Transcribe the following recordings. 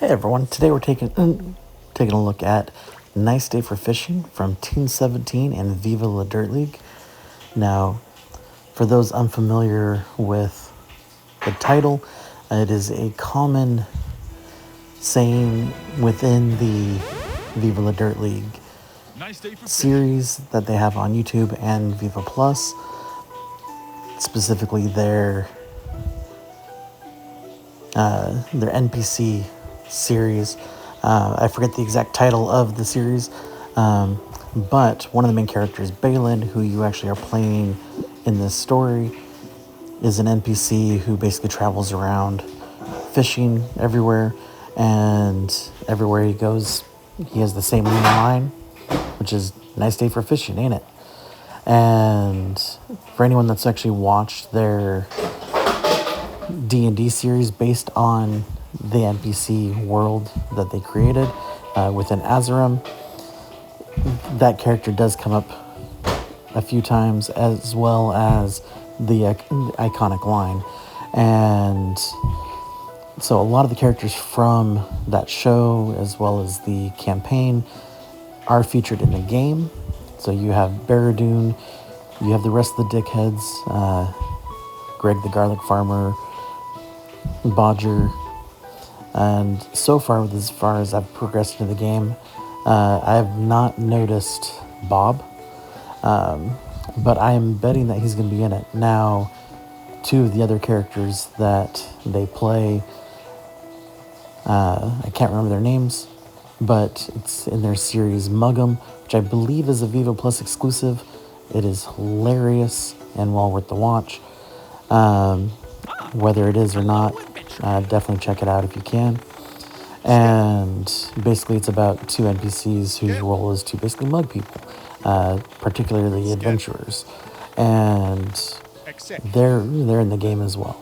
Hey everyone, today we're taking a look at Nice Day for Fishing from Team17 and Viva La Dirt League. Now, for those unfamiliar with the title, it is a common saying within the Viva La Dirt League series that they have on YouTube and Viva Plus, specifically their NPC series. I forget the exact title of the series, but one of the main characters, Balin, who you actually are playing in this story, is an NPC who basically travels around fishing everywhere, and everywhere he goes, he has the same line, which is "Nice day for fishing, ain't it?" And for anyone that's actually watched their D&D series based on the NPC world that they created within Azerum, that character does come up a few times, as well as the iconic line. And so a lot of the characters from that show, as well as the campaign, are featured in the game. So you have Barradoon, you have the rest of the dickheads, Greg the garlic farmer, Bodger, and so far, as far as I've progressed into the game, I have not noticed Bob, but I am betting that he's going to be in it. Now, two of the other characters that they play, I can't remember their names, but it's in their series Mugg'em, which I believe is a Viva Plus exclusive. It is hilarious and well worth the watch. Whether it is or not, definitely check it out if you can. And basically it's about two NPCs whose role is to basically mug people, particularly adventurers. And they're in the game as well.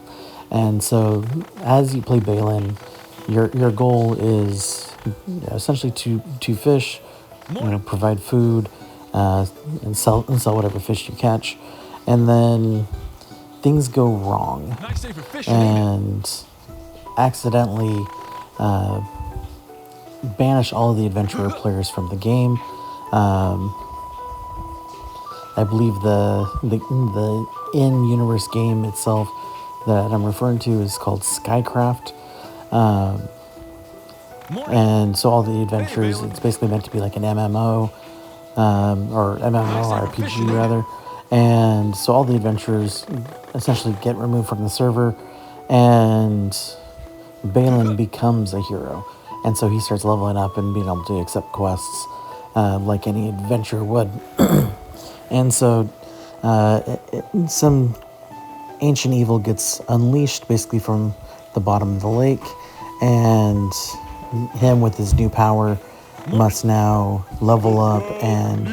And so as you play Balin, your goal is essentially to fish, provide food, and sell whatever fish you catch. And then things go wrong, and accidentally banish all of the adventurer players from the game. I believe the in-universe game itself that I'm referring to is called Skycraft. And so all the adventures, it's basically meant to be like an MMO, or MMORPG rather. And so all the adventurers essentially get removed from the server, and Balin becomes a hero. And so he starts leveling up and being able to accept quests like any adventurer would. And so some ancient evil gets unleashed basically from the bottom of the lake, and him with his new power must now level up and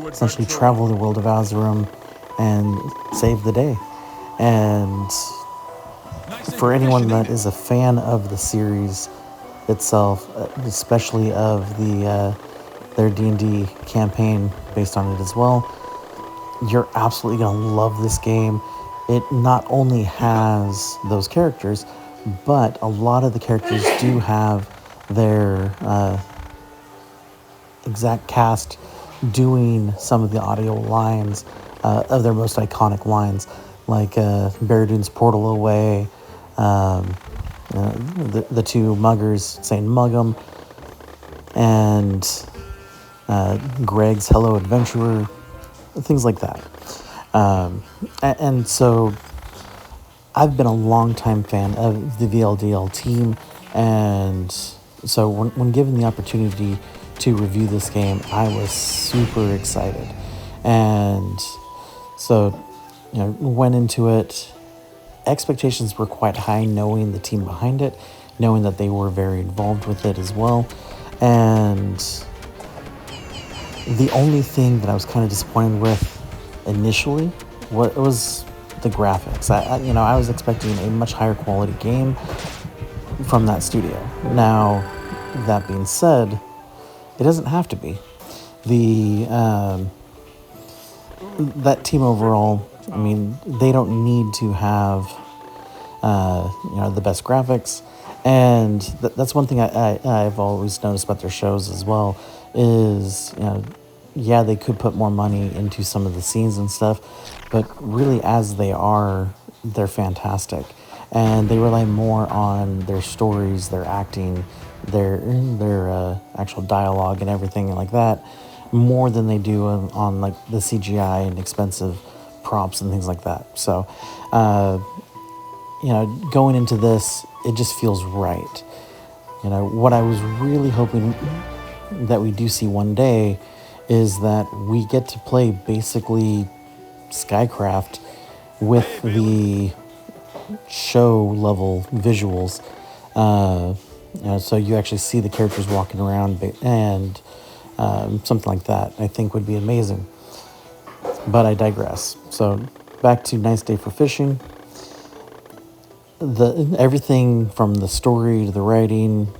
essentially travel the world of Azerum and save the day. And for anyone that is a fan of the series itself, especially of their D&D campaign based on it as well, you're absolutely going to love this game. It not only has those characters, but a lot of the characters do have their exact cast doing some of the audio lines of their most iconic lines, like Barradoon's Portal Away, the two muggers saying Mugg'em, and Greg's Hello Adventurer, things like that. And so I've been a long-time fan of the VLDL team, and so when given the opportunity to review this game, I was super excited. And so, went into it, expectations were quite high, knowing the team behind it, knowing that they were very involved with it as well. And the only thing that I was kind of disappointed with initially was the graphics. I was expecting a much higher quality game from that studio. Now, that being said, it doesn't have to be. That team overall, they don't need to have the best graphics, And that's one thing I've always noticed about their shows as well is, yeah, they could put more money into some of the scenes and stuff, but really as they are, they're fantastic. And they rely more on their stories, their acting, their actual dialogue and everything like that, more than they do on like the CGI and expensive props and things like that. So, going into this, it just feels right. What I was really hoping that we do see one day is that we get to play basically Skycraft with the show level visuals. So you actually see the characters walking around and something like that I think would be amazing. But I digress. So back to Nice Day for Fishing. Everything from the story to the writing,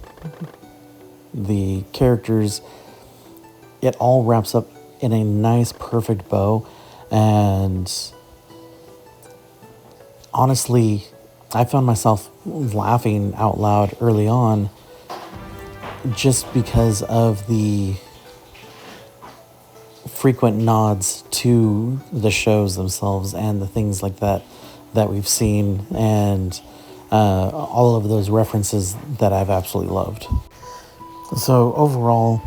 the characters, it all wraps up in a nice, perfect bow. And honestly, I found myself laughing out loud early on just because of the frequent nods to the shows themselves and the things like that we've seen, and all of those references that I've absolutely loved. So overall,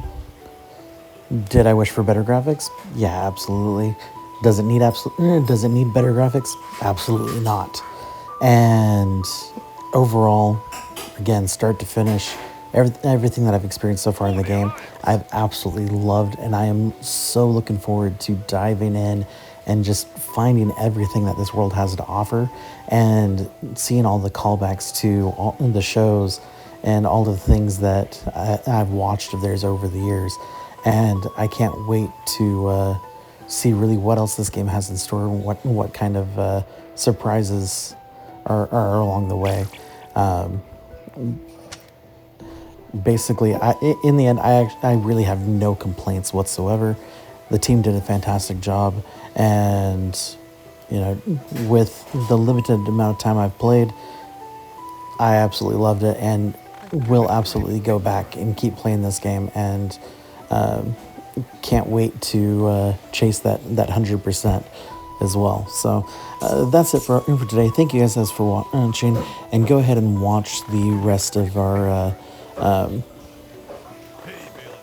did I wish for better graphics? Yeah, absolutely. Does it need better graphics? Absolutely not. And overall, again, start to finish, everything that I've experienced so far in the game, I've absolutely loved, and I am so looking forward to diving in and just finding everything that this world has to offer and seeing all the callbacks to all the shows and all the things that I've watched of theirs over the years. And I can't wait to see really what else this game has in store and what kind of surprises are along the way. Basically, in the end, I really have no complaints whatsoever. The team did a fantastic job, and with the limited amount of time I've played, I absolutely loved it and will absolutely go back and keep playing this game, and can't wait to chase that 100% as well. So that's it for today. Thank you guys for watching, and go ahead and watch the rest of our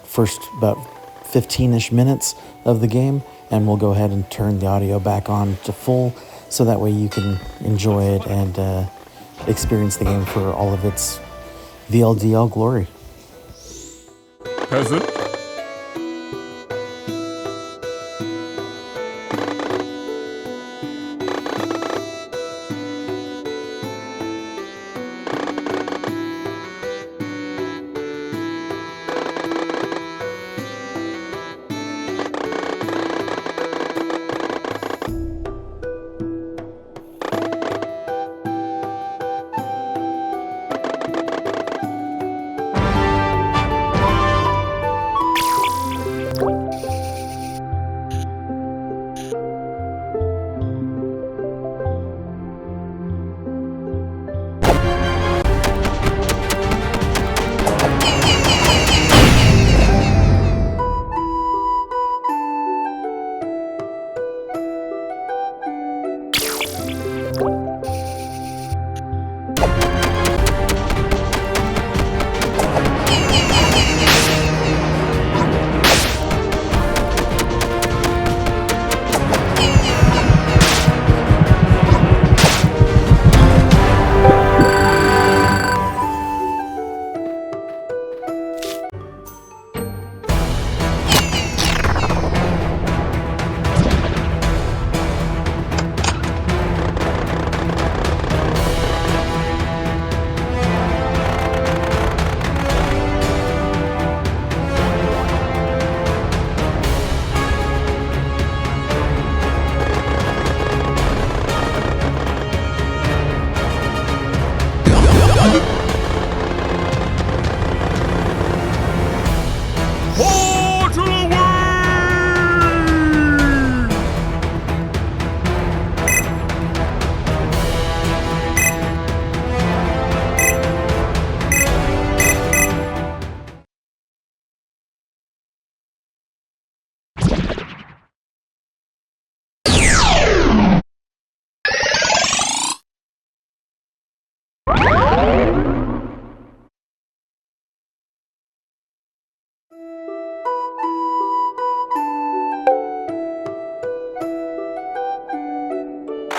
first about 15-ish minutes of the game, and we'll go ahead and turn the audio back on to full so that way you can enjoy it and experience the game for all of its VLDL glory. Peasant.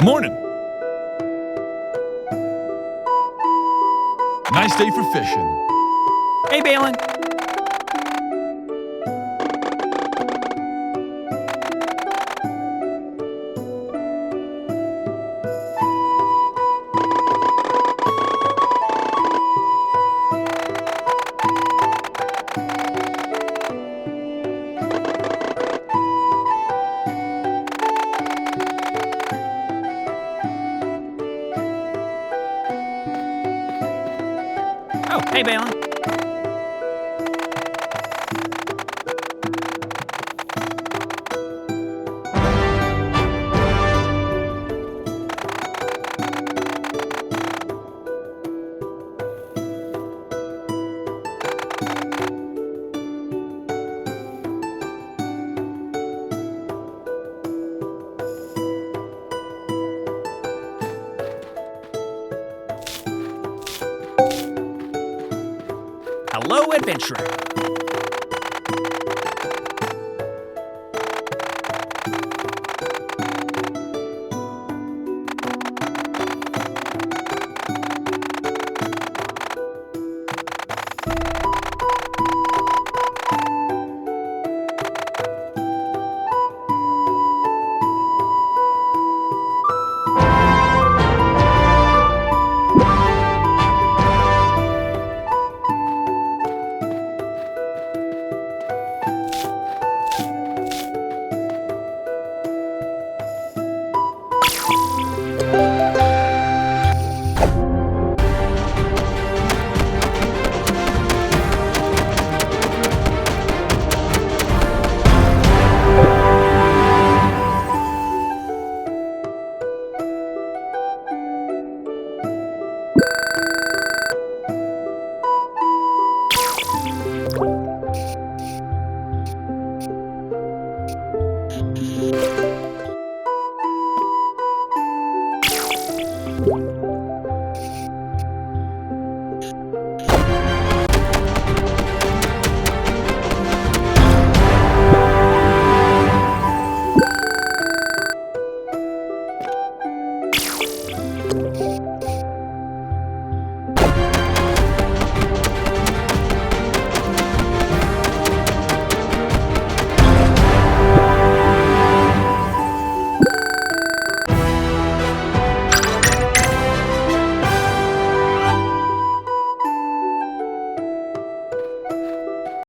Morning. Nice day for fishing. Hey, Balin. Oh, hey, Balin. Hello, adventurer.